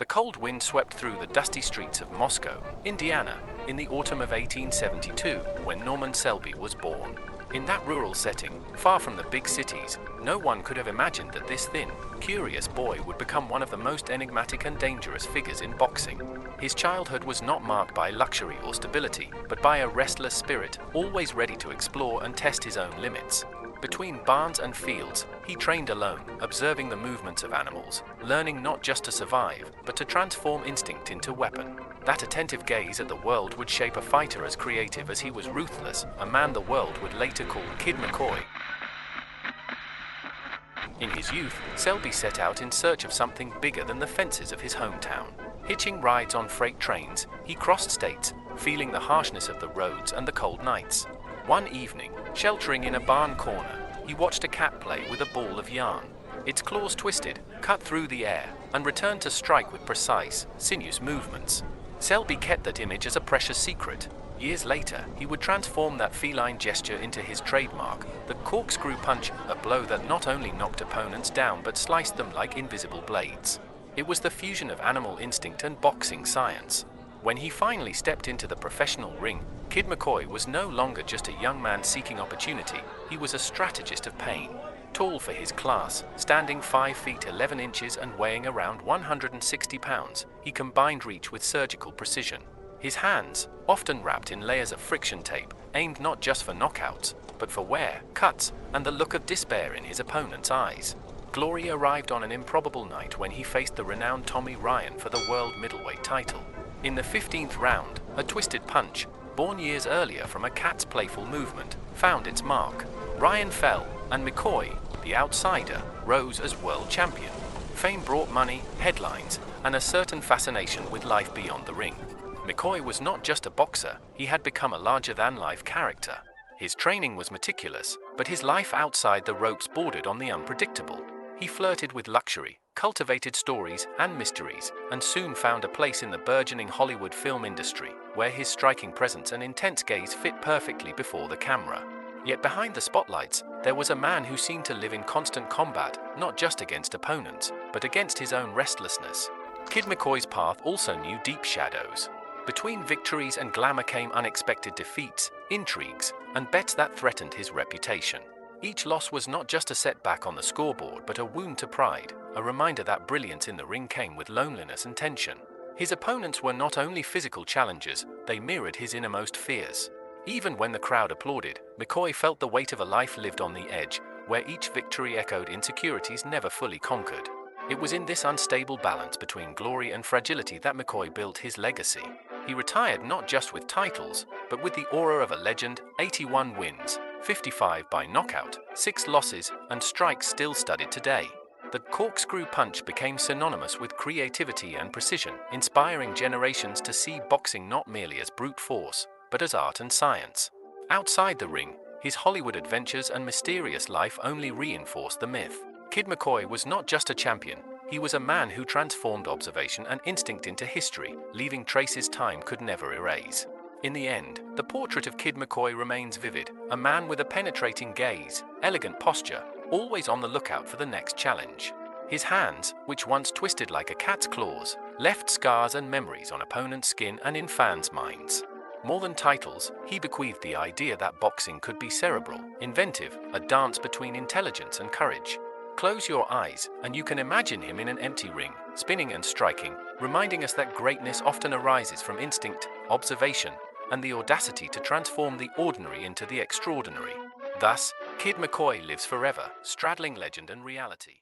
The cold wind swept through the dusty streets of Moscow, Indiana, in the autumn of 1872, when Norman Selby was born. In that rural setting, far from the big cities, no one could have imagined that this thin, curious boy would become one of the most enigmatic and dangerous figures in boxing. His childhood was not marked by luxury or stability, but by a restless spirit, always ready to explore and test his own limits. Between barns and fields, he trained alone, observing the movements of animals, learning not just to survive, but to transform instinct into weapon. That attentive gaze at the world would shape a fighter as creative as he was ruthless, a man the world would later call Kid McCoy. In his youth, Selby set out in search of something bigger than the fences of his hometown. Hitching rides on freight trains, he crossed states, feeling the harshness of the roads and the cold nights. One evening, sheltering in a barn corner, he watched a cat play with a ball of yarn. Its claws twisted, cut through the air, and returned to strike with precise, sinuous movements. Selby kept that image as a precious secret. Years later, he would transform that feline gesture into his trademark, the corkscrew punch, a blow that not only knocked opponents down but sliced them like invisible blades. It was the fusion of animal instinct and boxing science. When he finally stepped into the professional ring, Kid McCoy was no longer just a young man seeking opportunity, he was a strategist of pain. Tall for his class, standing 5 feet 11 inches and weighing around 160 pounds, he combined reach with surgical precision. His hands, often wrapped in layers of friction tape, aimed not just for knockouts, but for wear, cuts, and the look of despair in his opponent's eyes. Glory arrived on an improbable night when he faced the renowned Tommy Ryan for the world middleweight title. In the 15th round, a twisted punch, born years earlier from a cat's playful movement, found its mark. Ryan fell, and McCoy, the outsider, rose as world champion. Fame brought money, headlines, and a certain fascination with life beyond the ring. McCoy was not just a boxer, he had become a larger-than-life character. His training was meticulous, but his life outside the ropes bordered on the unpredictable. He flirted with luxury, cultivated stories and mysteries, and soon found a place in the burgeoning Hollywood film industry, where his striking presence and intense gaze fit perfectly before the camera. Yet behind the spotlights, there was a man who seemed to live in constant combat, not just against opponents, but against his own restlessness. Kid McCoy's path also knew deep shadows. Between victories and glamour came unexpected defeats, intrigues, and bets that threatened his reputation. Each loss was not just a setback on the scoreboard, but a wound to pride, a reminder that brilliance in the ring came with loneliness and tension. His opponents were not only physical challengers, they mirrored his innermost fears. Even when the crowd applauded, McCoy felt the weight of a life lived on the edge, where each victory echoed insecurities never fully conquered. It was in this unstable balance between glory and fragility that McCoy built his legacy. He retired not just with titles, but with the aura of a legend, 81 wins, 55 by knockout, 6 losses, and strikes still studied today. The corkscrew punch became synonymous with creativity and precision, inspiring generations to see boxing not merely as brute force, but as art and science. Outside the ring, his Hollywood adventures and mysterious life only reinforced the myth. Kid McCoy was not just a champion, he was a man who transformed observation and instinct into history, leaving traces time could never erase. In the end, the portrait of Kid McCoy remains vivid, a man with a penetrating gaze, elegant posture, always on the lookout for the next challenge. His hands, which once twisted like a cat's claws, left scars and memories on opponents' skin and in fans' minds. More than titles, he bequeathed the idea that boxing could be cerebral, inventive, a dance between intelligence and courage. Close your eyes, and you can imagine him in an empty ring, spinning and striking, reminding us that greatness often arises from instinct, observation, and the audacity to transform the ordinary into the extraordinary. Thus, Kid McCoy lives forever, straddling legend and reality.